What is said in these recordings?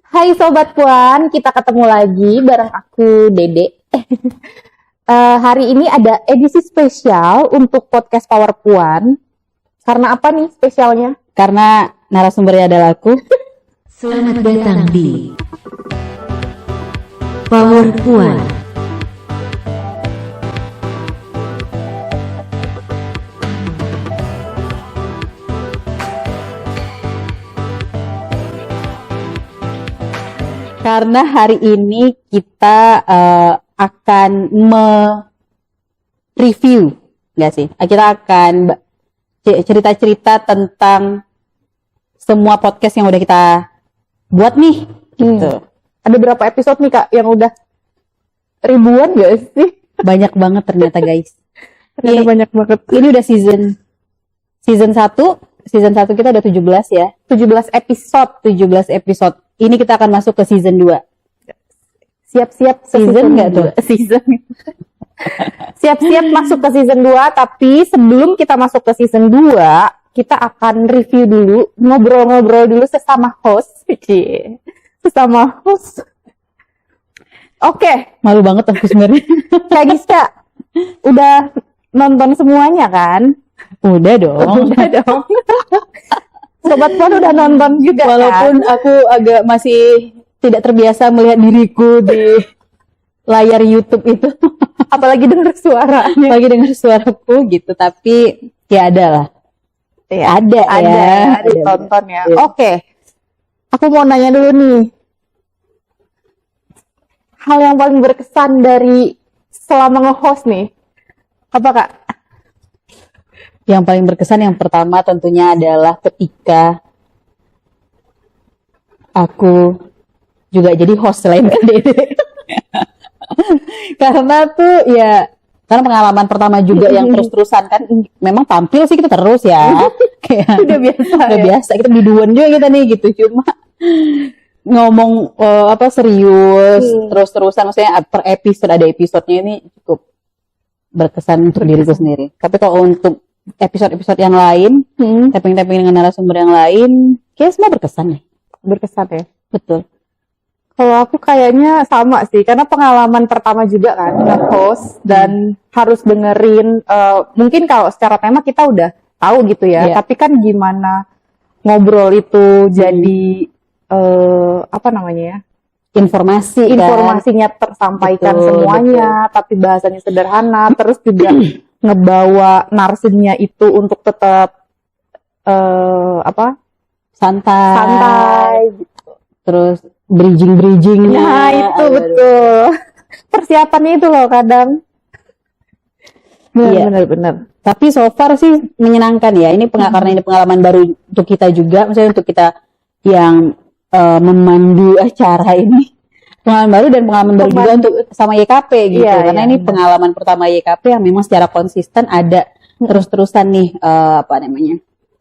Hai Sobat Puan, kita ketemu lagi bareng aku Dede. Hari ini ada edisi spesial untuk podcast Power Puan. Karena apa nih spesialnya? Karena narasumbernya adalah aku. Selamat datang di Power Puan. Karena hari ini kita akan review, nggak sih? Kita akan cerita-cerita tentang semua podcast yang udah kita buat nih. Gitu. Ada berapa episode nih Kak yang udah ribuan gak sih? Banyak banget ternyata guys. Ternyata banyak banget. Ini udah season 1. Season 1 kita udah 17 ya. 17 episode. 17 episode. Ini kita akan masuk ke season 2. Siap-siap Season nggak tuh? Season. Siap-siap masuk ke season 2, tapi sebelum kita masuk ke season 2, kita akan review dulu, ngobrol-ngobrol dulu sesama host. Sesama host. Oke. Malu banget aku sebenarnya. Kak Giska, udah nonton semuanya kan? Udah dong. Udah dong. Sobat Puan udah nonton juga Walaupun kan? aku agak masih tidak terbiasa melihat diriku di layar YouTube itu. Apalagi dengar suaranya. Lagi dengar suaraku gitu, tapi ya ada lah. Ya, Ada ya. ditonton ya. Iya. Oke. Aku mau nanya dulu nih. Hal yang paling berkesan dari selama nge-host nih. Apa Kak? Yang paling berkesan yang pertama tentunya adalah ketika aku juga jadi host selain Dede. Karena tuh ya, karena pengalaman pertama juga yang terus-terusan kan, memang tampil sih kita terus ya. Kayak Udah biasa. udah Ya? biasa, kita biduan juga kita nih gitu. Cuma ngomong serius, terus-terusan, maksudnya per episode ada episodenya, ini cukup berkesan untuk diriku sendiri. Tapi kalau untuk episode-episode yang lain, tapping-tapping dengan narasumber yang lain, kayak semua berkesan nih. Berkesan ya. Betul. Kalau aku kayaknya sama sih, karena pengalaman pertama juga kan nge-host dan harus dengerin. Mungkin kalau secara tema kita udah tahu gitu ya, Iya. tapi kan gimana ngobrol itu jadi apa namanya ya? Informasi kan. Informasinya tersampaikan Betul, semuanya, tapi bahasanya sederhana, terus juga ngebawa narsumnya itu untuk tetap Santai. santai. Terus bridging-bridgingnya. Nah itu Aduh. betul. Persiapannya itu loh kadang. Iya. Benar-benar. Tapi so far sih menyenangkan ya. Ini karena ini pengalaman baru untuk kita juga. Maksudnya untuk kita yang memandu acara ini. Pengalaman baru dan pengalaman baru juga untuk sama YKP gitu. Iya, Karena iya, ini benar. pengalaman pertama YKP yang memang secara konsisten ada terus-terusan nih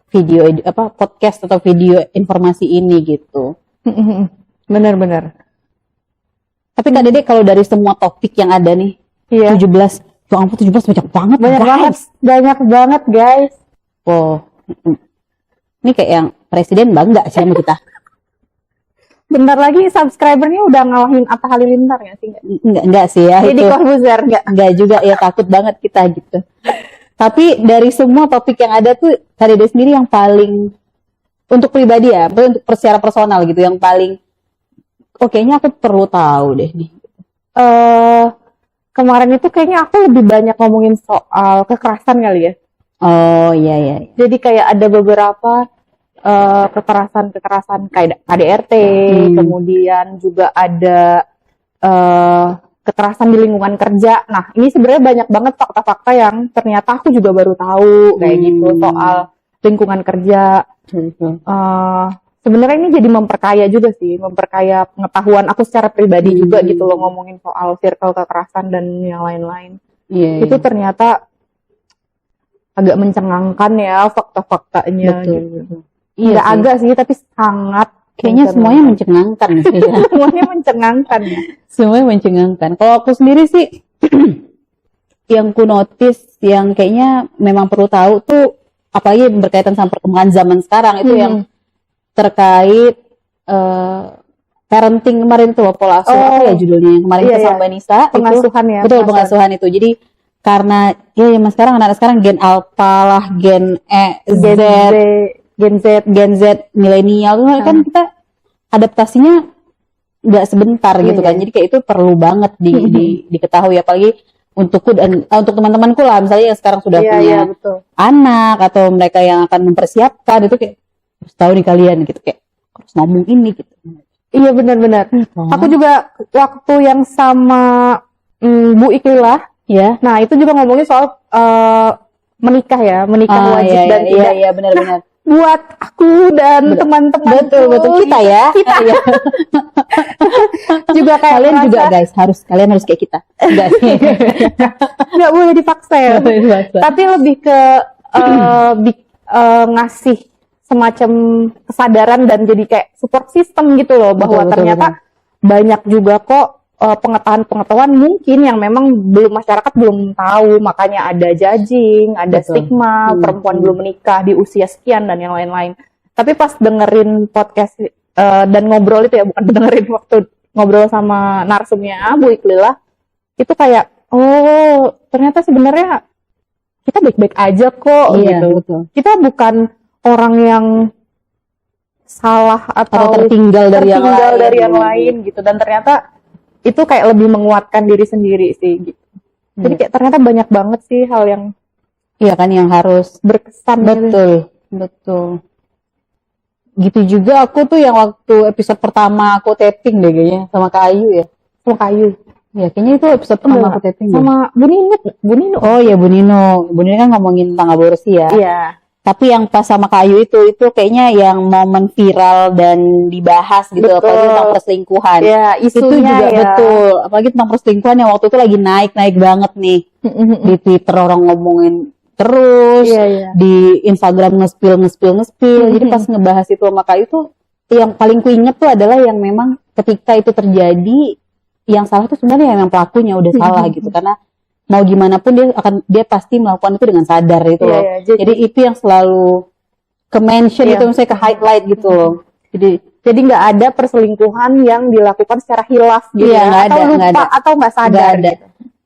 video podcast atau video informasi ini gitu. Benar-benar. Tapi Kak Dede kalau dari semua topik yang ada nih, Iya. 17, ya ampun 17 banyak banget. Banyak guys. banget. Banyak banget guys. Oh, ini kayak yang presiden bangga sih sama kita. Bentar lagi subscribernya udah ngalahin Atta Halilintar ya sih? Enggak sih ya. Jadi Itu Corbuzier nggak? enggak juga ya, takut banget kita gitu. Tapi dari semua topik yang ada tuh, Kak Dede sendiri yang paling untuk pribadi ya, untuk secara personal gitu, yang paling kayaknya aku perlu tahu deh nih. Kemarin itu kayaknya aku lebih banyak ngomongin soal kekerasan kali ya. Oh iya. Jadi kayak ada beberapa kekerasan kayak KDRT, kemudian juga ada kekerasan di lingkungan kerja. Nah, ini sebenarnya banyak banget fakta-fakta yang ternyata aku juga baru tahu kayak gitu soal lingkungan kerja. Sebenarnya ini jadi memperkaya juga sih, memperkaya pengetahuan aku secara pribadi juga gitu loh, ngomongin soal circle kekerasan dan yang lain-lain. Iya. Itu ternyata agak mencengangkan ya fakta-faktanya. Betul. Gitu. Iya Nggak sih. agak sih, tapi sangat Kayaknya semuanya mencengangkan sih ya. semuanya mencengangkan ya. Semuanya mencengangkan. Kalau aku sendiri sih yang ku notice yang kayaknya memang perlu tahu tuh, apalagi berkaitan sama perkembangan zaman sekarang itu yang terkait parenting kemarin tuh, pola asuh apa ya judulnya yang kemarin Iya, kita sama iya. Mbak Nisa Pengasuhan itu, ya, betul pengasuhan. pengasuhan itu. Jadi karena ya zaman sekarang anak-anak sekarang gen alpha lah, gen Gen Z, milenial itu kan kita adaptasinya nggak sebentar gitu kan. Jadi kayak itu perlu banget diketahui, apalagi untukku dan untuk teman-temanku lah, misalnya yang sekarang sudah punya betul. anak atau mereka yang akan mempersiapkan, itu kayak harus tahu nih kalian gitu, kayak harus ngomong ini gitu. Iya benar-benar. Aku juga waktu yang sama Bu Iklilah, Ya. nah itu juga ngomongin soal menikah ya, menikah wajib dan tidak. Iya benar-benar. Buat aku dan teman-teman Betul kita ya. Iya. juga kayak Kalian juga merasa guys, kalian harus kayak kita. Enggak sih. nggak boleh dipaksa ya. Nggak boleh dipaksa. Tapi lebih ke ngasih semacam kesadaran dan jadi kayak support system gitu loh, bahwa Betul, ternyata banyak juga kok pengetahuan mungkin yang memang masyarakat belum tahu, makanya ada judging, ada stigma, perempuan belum menikah di usia sekian dan yang lain-lain. Tapi pas dengerin podcast dan ngobrol itu ya, bukan dengerin, waktu ngobrol sama narsumnya Bu Iklilah, itu kayak ternyata sebenarnya kita baik-baik aja kok gitu. Betul. Kita bukan orang yang salah atau tertinggal dari yang lain gitu, dan ternyata itu kayak lebih menguatkan diri sendiri sih gitu. Jadi kayak ternyata banyak banget sih hal yang kan yang harus berkesan. Betul. Gitu juga aku tuh yang waktu episode pertama aku taping deh kayaknya sama Kak Ayu ya. Sama Kak Ayu. Ya kayaknya itu episode pertama aku taping sama Bu Nino. Oh iya Bu Nino kan ngomongin tentang aborsi ya. Iya. Tapi yang pas sama Kak Ayu itu kayaknya yang momen viral dan dibahas gitu, apalagi tentang perselingkuhan. Iya, itu juga betul, apalagi tentang perselingkuhan yang waktu itu lagi naik banget nih. Di Twitter orang ngomongin terus, di Instagram nge-spill. Jadi pas ngebahas itu sama Kak Ayu tuh, yang paling kuinget tuh adalah yang memang ketika itu terjadi, yang salah tuh sebenarnya yang pelakunya udah salah gitu, karena mau gimana pun dia pasti melakukan itu dengan sadar gitu loh. Jadi itu yang selalu ke mention itu, misalnya ke highlight gitu loh. Jadi nggak ada perselingkuhan yang dilakukan secara hilaf gitu, atau lupa atau nggak sadar. Nggak ada.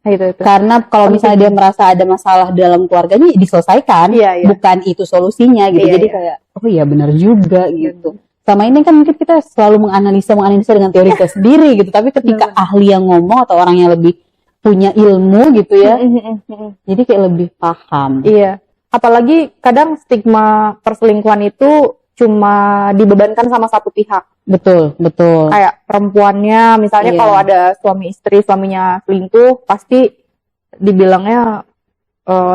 Gitu. Itu. Karena kalau misalnya dia merasa ada masalah dalam keluarganya, diselesaikan, bukan itu solusinya gitu. Jadi kayak oh iya benar juga gitu. Sama ini kan mungkin kita selalu menganalisa dengan teori kita sendiri gitu, tapi ketika ahli yang ngomong atau orang yang lebih punya ilmu gitu ya, jadi kayak lebih paham. Iya, apalagi kadang stigma perselingkuhan itu cuma dibebankan sama satu pihak. Betul. Kayak perempuannya, misalnya kalau ada suami istri, suaminya selingkuh, pasti dibilangnya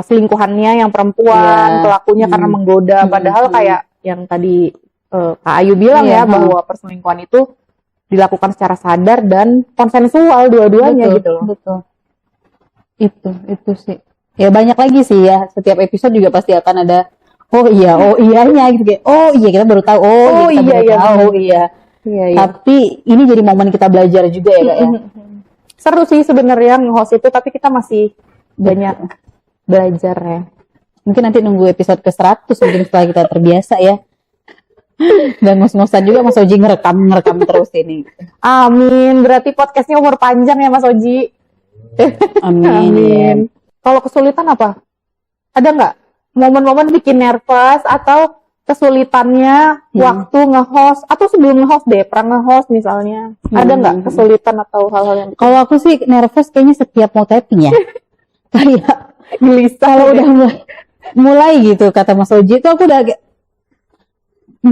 selingkuhannya yang perempuan, pelakunya karena menggoda. Padahal kayak yang tadi Kak Ayu bilang bahwa perselingkuhan itu dilakukan secara sadar dan konsensual dua-duanya gitu loh. Betul. Itu sih. Ya banyak lagi sih ya. Setiap episode juga pasti akan ada iyanya gitu kayak. Oh iya kita baru tahu. Iya. Tapi ini jadi momen kita belajar juga ya Kak ya. Seru sih sebenarnya nge-host itu, tapi kita masih banyak belajar ya. Mungkin nanti nunggu episode ke 100 mungkin setelah kita terbiasa ya. Dan ngos-ngosan juga Mas Oji ngerekam terus ini. Amin. Berarti podcastnya umur panjang ya Mas Oji. Amin. Ya. Kalau kesulitan apa? Ada nggak momen-momen bikin nervous atau kesulitannya waktu nge-host atau sebelum nge-host deh, pernah nge-host misalnya? Ada nggak kesulitan atau hal-hal yang? Kalau aku sih nervous kayaknya setiap mau taping ya. Kayak gelisah. Kalau udah mulai gitu kata Mas Oji itu aku udah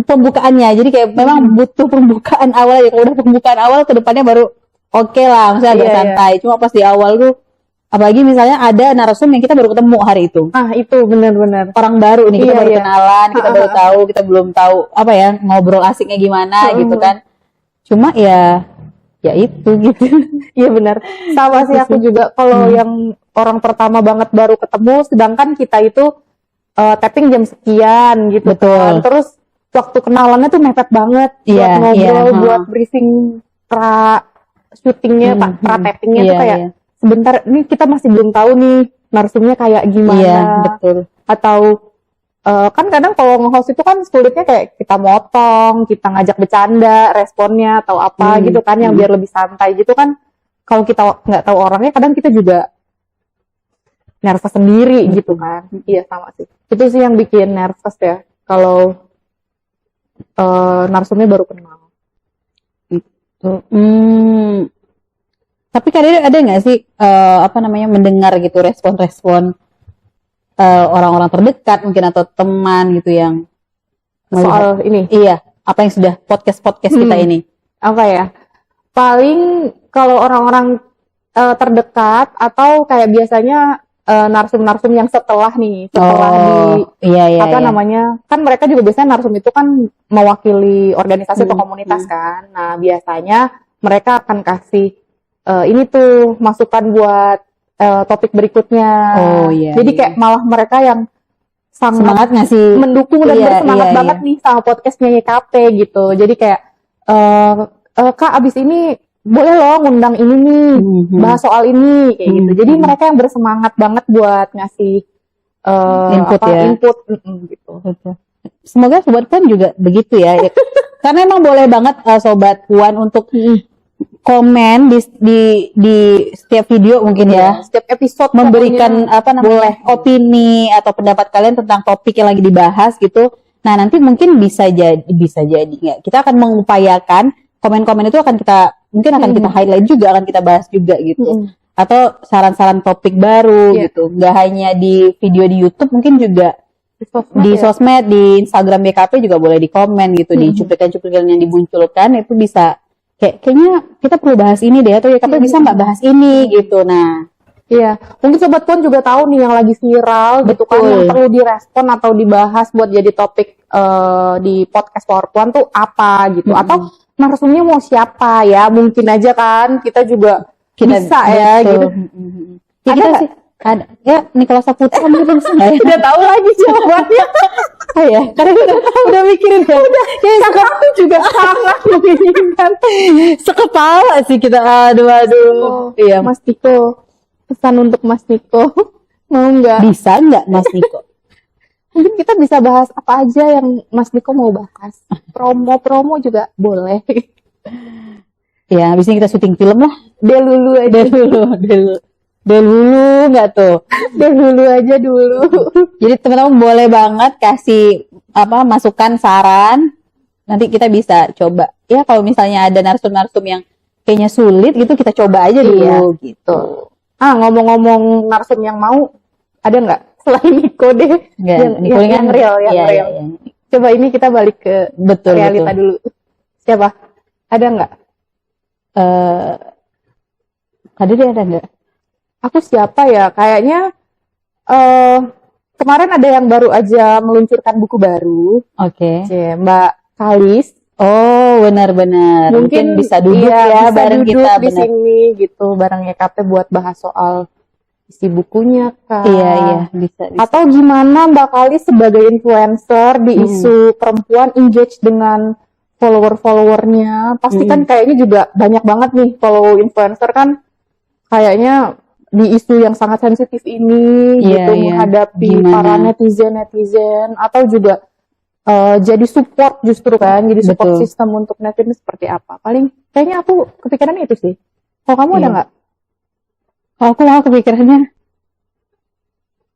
pembukaannya. Jadi kayak memang butuh pembukaan awal ya. Kalau udah pembukaan awal kedepannya baru oke lah, misalnya agak santai. Cuma pas di awal tuh, apalagi misalnya ada narasum yang kita baru ketemu hari itu. Itu benar-benar orang baru nih, kita baru kenalan, kita baru tahu, kita belum tahu apa ya ngobrol asiknya gimana gitu kan. Cuma ya itu gitu. Iya benar. Sama sih aku juga kalau yang orang pertama banget baru ketemu, sedangkan kita itu tapping jam sekian gitu. Betul. Kan. Terus waktu kenalannya tuh mepet banget buat ngobrol, buat briefing syutingnya, pra-tappingnya tuh kayak sebentar, ini kita masih belum tahu nih narsumnya kayak gimana. Iya, betul. Atau kan kadang kalau nge-host itu kan sulitnya kayak kita motong, kita ngajak bercanda, responnya atau apa gitu kan, yang biar lebih santai gitu kan. Kalau kita nggak tahu orangnya, kadang kita juga nervous sendiri gitu kan. Iya sama sih. Itu sih yang bikin nervous ya. Kalau narsumnya baru kenal. Tapi kadang ada nggak sih mendengar gitu respon-respon orang-orang terdekat mungkin atau teman gitu yang Soal melihat- ini. iya, apa yang sudah podcast kita ini? Apa ya? Paling kalau orang-orang terdekat atau kayak biasanya narsum-narsum yang setelah di iya. namanya, kan mereka juga biasanya narsum itu kan mewakili organisasi atau komunitas kan. Nah biasanya mereka akan kasih ini tuh masukan buat topik berikutnya. Jadi kayak malah mereka yang semangat ngasih mendukung dan bersemangat banget nih sama podcastnya YKP gitu. Jadi kayak Kak abis ini boleh loh ngundang ini nih, bahas soal ini kayak gitu. Jadi mereka yang bersemangat banget buat ngasih input gitu. Semoga Sobat Puan juga begitu ya. Karena emang boleh banget Sobat Puan untuk komen di setiap video mungkin ya. Setiap episode Memberikan opini atau pendapat kalian tentang topik yang lagi dibahas gitu. Nah, nanti mungkin bisa jadi nggak. Kita akan mengupayakan komen-komen itu akan kita highlight juga, akan kita bahas juga gitu. Atau saran-saran topik baru gitu. Nggak hanya di video di YouTube, mungkin juga di sosmed, di Instagram BKP juga boleh di komen gitu, di cuplikan-cuplikan yang dimunculkan itu bisa kayaknya kita perlu bahas ini deh, atau YKP bisa nggak bahas ini gitu. Nah, iya, mungkin Sobat Puan juga tahu nih yang lagi viral gitu kan, yang perlu direspon atau dibahas buat jadi topik di podcast Power Puan tuh apa gitu, atau narsumnya mau siapa ya, mungkin aja kan kita juga bisa ya gitu. Ya, ada kita nggak? sih ada ya, Nicholas Saputra mungkin bisa nggak ya? Udah tahu lagi jawabannya. Oh ya, karena kita udah mikirin ya. Kakak aku juga sangat menginginkan. Sekepala sih kita, aduh. Iya, Mas Niko, pesan untuk Mas Niko, mau nggak? bisa nggak Mas Niko? Mungkin kita bisa bahas apa aja yang Mas Niko mau bahas. Promo-promo juga boleh. Ya, habis ini kita syuting film lah. Dulu aja. Dulu nggak tuh. Dulu aja dulu. Jadi teman-teman boleh banget kasih masukan, saran. Nanti kita bisa coba. Ya kalau misalnya ada narsum-narsum yang kayaknya sulit gitu, kita coba aja dulu gitu. Ngomong-ngomong narsum yang mau, ada nggak? Selain Niko deh. Yang real. Iya. Coba ini kita balik ke realita dulu. Siapa? Ada nggak? Kadir ada nggak? Aku siapa ya? Kayaknya kemarin ada yang baru aja meluncurkan buku baru. Oke. Mbak Kalis. Oh, benar-benar. Mungkin bisa duduk ya bisa bareng duduk kita di sini gitu bareng YKP buat bahas soal isi bukunya Kak. Iya, bisa. Atau gimana Mbak Kalis sebagai influencer di isu perempuan engage dengan follower-followernya. Pasti kan kayaknya juga banyak banget nih follow influencer kan kayaknya di isu yang sangat sensitif ini menghadapi para netizen atau juga jadi support justru kan, jadi support sistem untuk netizen seperti apa. Paling kayaknya aku kepikirannya itu sih. Kalau kamu ada nggak? Kalau aku malah kepikirannya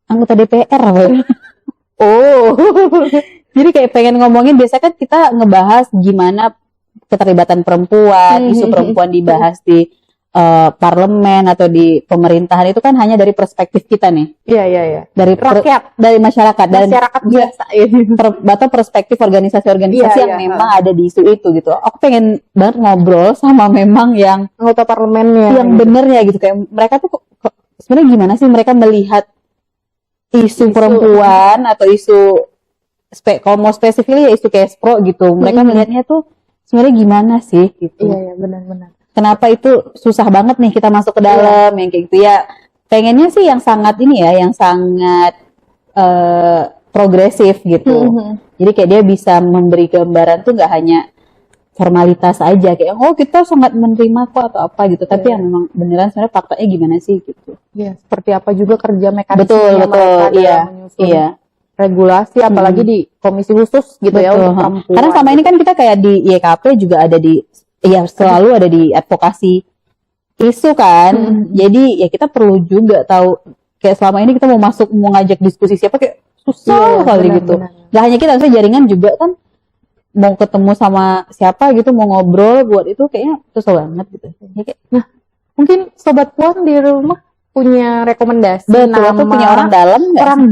anggota DPR. Jadi kayak pengen ngomongin, biasa kan kita ngebahas gimana keterlibatan perempuan, isu perempuan dibahas di parlemen atau di pemerintahan itu kan hanya dari perspektif kita nih. Iya. Dari rakyat, dari masyarakat biasa. Atau perspektif organisasi-organisasi yang memang ada di isu itu gitu. Aku pengen banget ngobrol sama memang yang anggota parlemennya, yang benernya gitu, kayak mereka tuh sebenarnya gimana sih mereka melihat isu perempuan atau isu kalau mau spesifiknya ya isu Kespro gitu. Mereka melihatnya tuh sebenarnya gimana sih gitu. Iya, benar-benar. Kenapa itu susah banget nih kita masuk ke dalam yang kayak gitu ya. Pengennya sih yang sangat yang sangat progresif gitu. Jadi kayak dia bisa memberi gambaran tuh nggak hanya formalitas aja kayak kita sangat menerima kok atau apa gitu, tapi yang memang beneran sebenarnya faktanya gimana sih gitu. Iya, seperti apa juga kerja mekanisme betul mereka iya menyusun regulasi, apalagi di komisi khusus gitu ya Betul. untuk perempuan. Karena selama ini kan kita kayak di YKP juga ada di, ya selalu ada di advokasi isu kan. Jadi ya kita perlu juga tahu, kayak selama ini kita mau ngajak diskusi siapa kayak susah kali gitu. Gak hanya kita, maksudnya jaringan juga kan mau ketemu sama siapa gitu, mau ngobrol buat itu kayaknya susah banget gitu. Ya, kayak, Mungkin Sobat Puan di rumah punya rekomendasi betul, nama aku punya orang dalam nggak? orang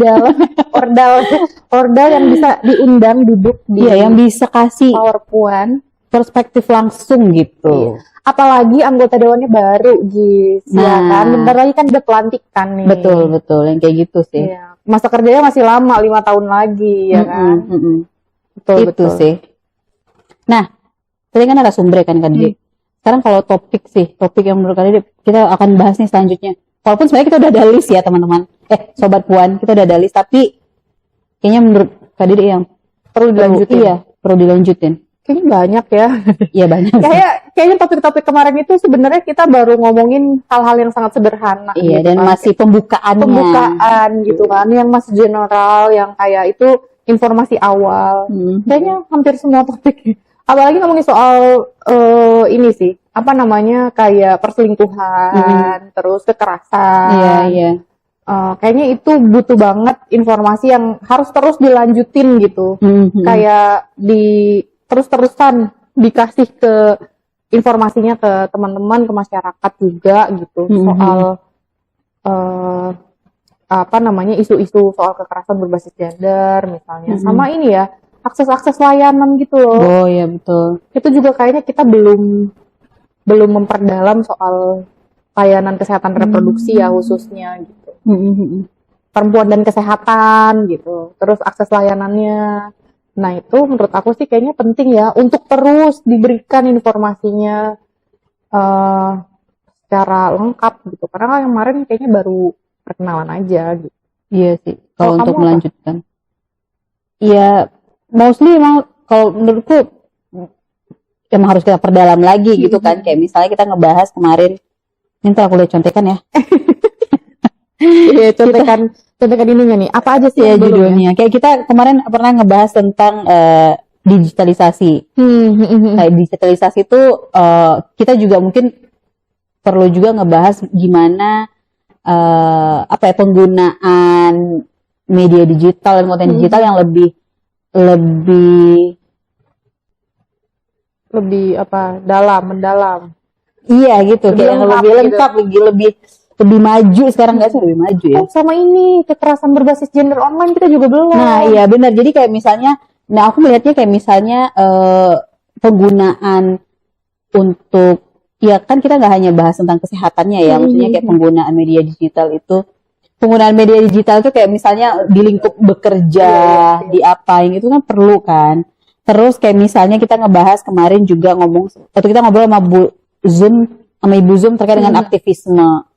dalam ordal yang bisa diundang duduk di Iya, yang bisa kasih Power Puan. perspektif langsung gitu. Apalagi anggota dewannya baru, Gis. Ya Nah. kan, bentar lagi kan udah pelantikan nih. Betul, yang kayak gitu sih. Iya. Masa kerjanya masih lama, 5 tahun lagi, ya kan. Betul, Itu betul. sih. Nah, tadi kan ada sumber kan Dede. Sekarang kalau topik yang menurut kalian kita akan bahas nih selanjutnya. Walaupun sebenarnya kita udah ada list ya teman-teman. Sobat Puan, kita udah ada list, tapi kayaknya menurut Kak Dede yang Perlu dilanjutin. Iya, perlu dilanjutin. Kayaknya banyak ya. Iya banyak. Kayaknya topik-topik kemarin itu sebenarnya kita baru ngomongin hal-hal yang sangat sederhana. Iya, gitu dan kan. masih pembukaan gitu kan, yang masih general, yang kayak itu informasi awal. Kayaknya hampir semua topik. Apalagi ngomongin soal ini sih, apa namanya, kayak perselingkuhan, terus kekerasan. Iya. Kayaknya itu butuh banget informasi yang harus terus dilanjutin gitu. Kayak terus-terusan dikasih ke informasinya ke teman-teman, ke masyarakat juga gitu, soal apa namanya, isu-isu soal kekerasan berbasis gender misalnya, sama ini ya, akses layanan gitu loh. Oh iya betul. Itu juga kayaknya kita belum memperdalam soal layanan kesehatan reproduksi ya, khususnya gitu. Perempuan dan kesehatan gitu, terus akses layanannya. Nah itu menurut aku sih kayaknya penting ya untuk terus diberikan informasinya secara lengkap gitu, karena kan kemarin kayaknya baru perkenalan aja gitu. Iya sih, Kalau kalau untuk kamu apa? melanjutkan. Iya, mostly emang kalau menurutku emang harus kita perdalam lagi gitu kan. Kayak misalnya kita ngebahas kemarin, ini ntar aku lihat contekan ya. Iya, contekan ininya nih. Apa aja sih Ya yang belum ya? judulnya. Kayak kita kemarin pernah ngebahas tentang digitalisasi. Kayak digitalisasi itu kita juga mungkin perlu juga ngebahas gimana penggunaan media digital dan konten digital yang lebih mendalam. Iya gitu, Lebih kayak yang lengkap lebih gitu. lengkap, lebih maju sekarang, nggak sih lebih maju ya. Oh, sama ini kekerasan berbasis gender online kita juga belum. Nah iya benar, jadi kayak misalnya, aku melihatnya kayak misalnya penggunaan untuk, ya kan kita nggak hanya bahas tentang kesehatannya ya, maksudnya kayak penggunaan media digital itu kayak misalnya di lingkup bekerja, di apain itu kan perlu kan. Terus kayak misalnya kita ngebahas kemarin juga kita ngobrol sama Ibu Zoom terkait dengan aktivisme.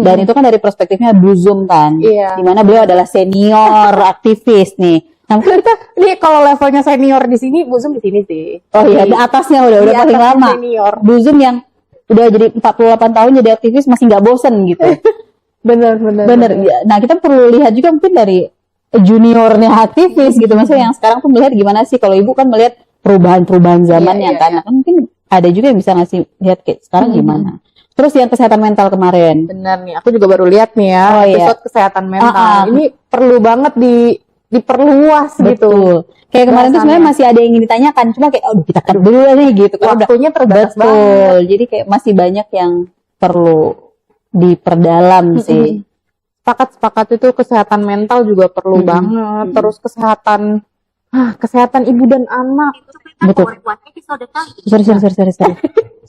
Dan itu kan dari perspektifnya Bu Zoom kan, dimana beliau adalah senior aktivis nih. Nah, mungkin Ini kalau levelnya senior di sini, Bu Zoom di sini sih. oh iya, di atasnya udah Di paling atasnya lama. senior. Bu Zoom yang udah jadi 48 tahun jadi aktivis masih nggak bosen gitu. Bener. Ya. Nah, kita perlu lihat juga mungkin dari juniornya aktivis gitu. Maksudnya yang sekarang tuh melihat gimana sih, kalau Ibu kan melihat perubahan zamannya kan. Nah, kan mungkin ada juga yang bisa ngasih lihat kayak sekarang gimana. Terus yang kesehatan mental kemarin. Bener nih, aku juga baru lihat nih ya, Oh, iya. episode kesehatan mental. Ini perlu banget diperluas gitu. Betul. Kayak kemarin tuh sebenarnya masih ada yang ingin ditanyakan, cuma kayak kita cut dulu nih gitu. Karena udah Waktunya terbatas banget. betul. Jadi kayak masih banyak yang perlu diperdalam sih. Sepakat itu kesehatan mental juga perlu banget. Terus kesehatan ibu dan anak. Betul. Sorry.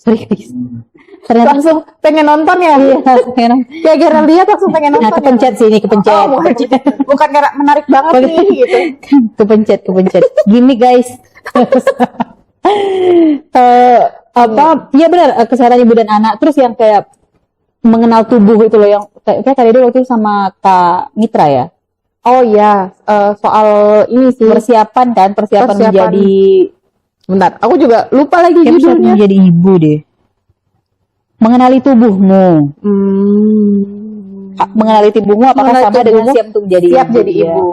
Sorry guys. Ternyata Langsung pengen nonton ya? Ya gara lihat langsung pengen nonton. Nah, kepencet sih ini, kepencet. Oh, bukan gara menarik banget nih gitu. kepencet. Gini guys. Iya benar, kesehatan ibu dan anak. Terus yang kayak mengenal tubuh itu loh, yang kayak tadi waktu itu sama Kak Mitra ya. Oh iya, soal ini sih. Persiapan menjadi, bentar, aku juga lupa lagi persiapan judulnya. menjadi ibu deh. Mengenali tubuhmu. Mengenali tubuhmu apakah Mengenali sama dengan tubuhmu, siap untuk menjadi siap ibu? jadi Ya. ibu.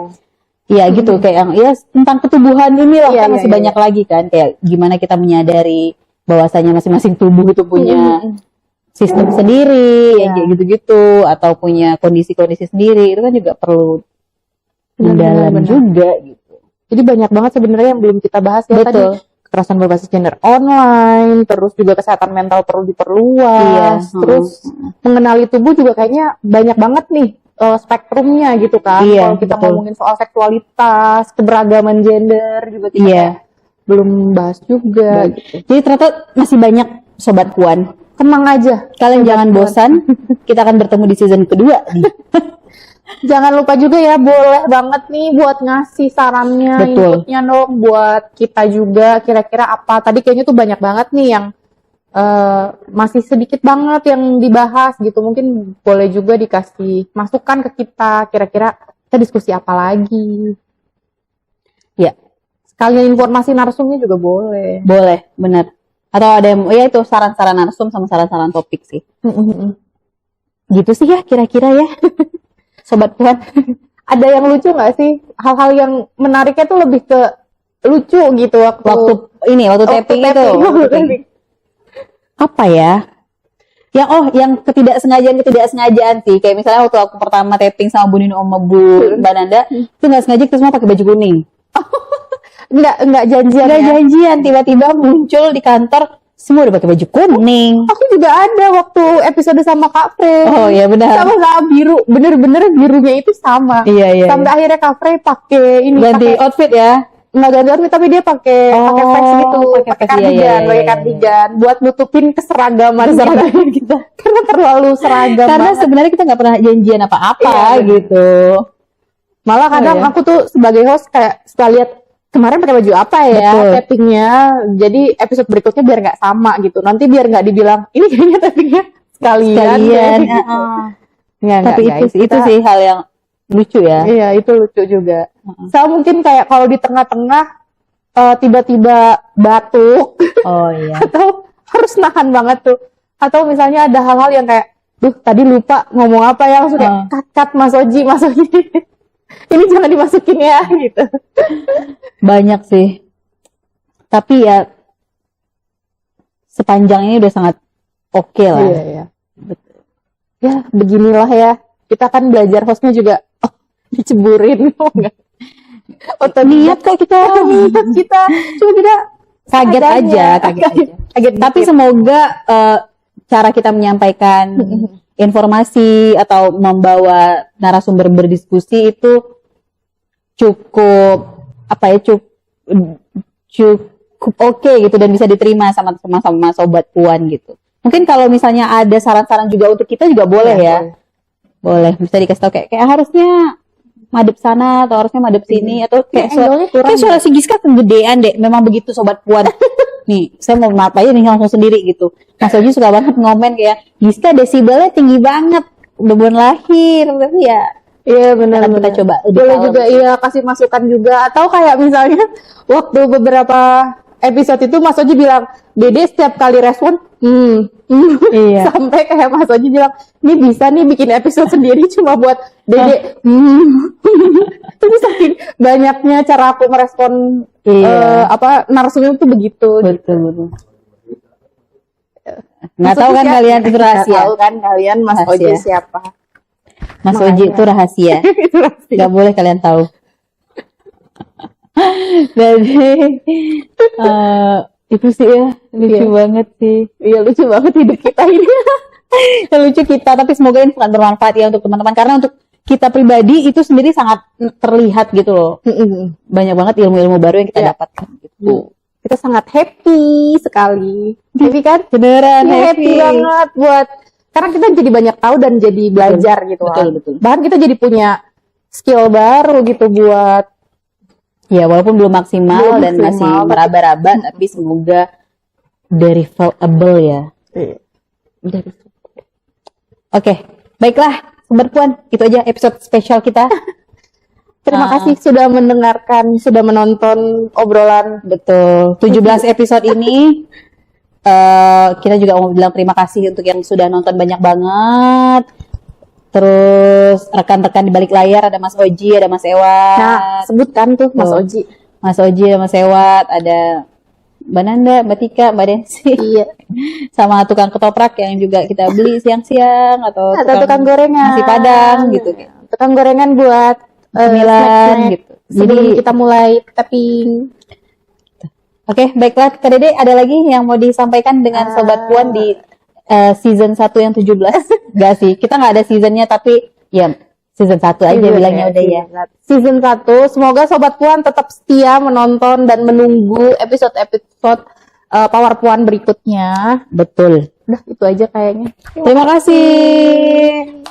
Iya gitu, kayak yang ya tentang ketubuhan ini lah, Iya, kan iya, masih iya. banyak lagi kan, kayak gimana kita menyadari bahwasanya masing-masing tubuh itu punya sistem sendiri, Iya. yang kayak gitu-gitu, atau punya kondisi-kondisi sendiri, itu kan juga perlu mendalam Benar-benar. juga gitu. Jadi banyak banget sebenarnya yang belum kita bahas ya Betul. tadi. Kekerasan berbasis gender online, terus juga kesehatan mental perlu diperluas, Iya, terus mengenali tubuh juga kayaknya banyak banget nih spektrumnya gitu kan. Iya, Kalau kita betul. ngomongin soal seksualitas, keberagaman gender juga kita Iya. kayak belum bahas juga. Gitu. Jadi ternyata masih banyak Sobat Puan. Tenang aja, Kalian jangan bosan, kita akan bertemu di season kedua nih. jangan lupa juga ya, boleh banget nih buat ngasih sarannya, Betul. inputnya dong buat kita juga. Kira-kira apa? Tadi kayaknya tuh banyak banget nih yang masih sedikit banget yang dibahas gitu. Mungkin boleh juga dikasih masukan ke kita. Kira-kira kita diskusi apa lagi? Ya, Sekalian informasi narsumnya juga boleh. boleh, benar. Atau ada yang, ya itu saran-saran narsum sama saran-saran topik sih. Gitu sih ya kira-kira ya. Sobat Puan. Ada yang lucu nggak sih? Hal-hal yang menariknya tuh lebih ke lucu gitu Waktu tapping itu. Waktu tapping. Apa ya? Yang ketidaksengajaan sih. Kayak misalnya waktu aku pertama tapping sama Bu Nino sama Bu Mbak Nanda, itu nggak sengaja kita semua pakai baju kuning. Nggak janjian Nggak ya? janjian, tiba-tiba muncul di kantor semua udah pakai baju kuning. Aku juga ada waktu episode sama Kak Frey. Oh iya benar. Sama biru, bener-bener birunya itu sama. Iya. Sampai akhirnya Kak Frey pakai ini, Ganti pakai outfit ya. nggak ganti outfit tapi dia pakai vest gitu, pakai pakai vest, iya, kardigan, iya, pakai iya. kardigan buat nutupin keseragaman kita. Karena terlalu seragam Karena banget. sebenarnya kita nggak pernah janjian apa-apa Iya, benar. gitu. Malah kadang iya. aku tuh sebagai host kayak setelah lihat kemarin pakai baju apa ya Betul. tappingnya, jadi episode berikutnya biar nggak sama gitu. Nanti biar nggak dibilang ini kayaknya tappingnya sekalian. deh, gitu. Nggak, Tapi itu guys. sih itu Kita- sih hal yang lucu ya. Iya, itu lucu juga. Saya mungkin kayak kalau di tengah-tengah tiba-tiba batuk Oh iya. atau harus nahan banget tuh. Atau misalnya ada hal-hal yang kayak, duh tadi lupa ngomong apa ya, langsung kayak cut Mas Oji. Ini jangan dimasukin ya gitu. Banyak sih. Tapi ya sepanjang ini udah sangat oke lah. Iya. Ya, beginilah ya. Kita kan belajar hostnya juga diceburin. Niat kok kita. Niat kita. Cuma kita Kaget adanya. aja. Kaget Tapi dikit. semoga cara kita menyampaikan informasi atau membawa narasumber berdiskusi itu cukup cukup oke gitu dan bisa diterima sama Sobat Puan gitu. Mungkin kalau misalnya ada saran-saran juga untuk kita juga boleh Iya, ya. Boleh, bisa dikasih tahu kayak harusnya madep sana atau harusnya madep sini atau kayak angle-nya kurang kayak suara si Giska kegedean deh. Memang begitu Sobat Puan. Nih, saya mau maaf aja nih langsung sendiri gitu. Mas Oji suka banget ngomen kayak Giska desibelnya tinggi banget. Udah bulan lahir, tapi ya Iya benar. akan kita coba lebih Boleh kalem. juga iya kasih masukan juga, atau kayak misalnya waktu beberapa episode itu Mas Oji bilang Dede setiap kali respon Iya. sampai kayak Mas Oji bilang ini bisa nih bikin episode sendiri cuma buat Dede itu saking banyaknya cara aku merespon Iya. narsumnya tuh begitu. Betul. Nggak Mas tahu Oji kan siapa? kalian itu Nggak rahasia. tahu kan kalian Mas Rahasia. Oji siapa? Mas Makanya. Oji itu rahasia. Itu rahasia. Nggak boleh kalian tahu. Jadi itu sih ya lucu Iya. banget sih. Iya lucu banget hidup kita ini. Yang lucu kita, tapi semoga ini sangat bermanfaat ya untuk teman-teman karena untuk kita pribadi itu sendiri sangat terlihat gitu loh. Banyak banget ilmu-ilmu baru yang kita Iya. dapatkan gitu. Kita sangat happy sekali. Happy kan? Beneran Happy banget buat karena kita jadi banyak tahu dan jadi belajar gitu Betul, kan. betul. Bahkan kita jadi punya skill baru gitu buat Ya walaupun belum maksimal Belum dan maksimal, masih tapi- meraba-raba, tapi semoga verifiable ya. dari Oke, baiklah Sobat Puan, itu aja episode spesial kita. Terima kasih sudah mendengarkan, sudah menonton obrolan. Betul, 17 episode ini kita juga mau bilang terima kasih untuk yang sudah nonton banyak banget. Terus rekan-rekan di balik layar ada Mas Oji, ada Mas Ewat. Nah, sebutkan tuh Mas Tuh. Oji. Mas Oji, ada Mas Ewat, ada Mbak Nanda, Mbak Tika, Mbak Densi. Iya. Sama tukang ketoprak yang juga kita beli siang-siang atau Atau tukang gorengan. nasi padang gitu. Tukang gorengan buat Cemilan snack-snack gitu. sebelum Jadi kita mulai tapping. oke, baiklah Kak Dede, ada lagi yang mau disampaikan dengan Sobat Puan di season 1 yang 17? Gak sih, kita nggak ada seasonnya, tapi ya season 1 aja bilangnya udah ya. Season 1. Semoga Sobat Puan tetap setia menonton dan menunggu episode-episode Power Puan berikutnya. Betul. Udah, itu aja kayaknya. Terima kasih.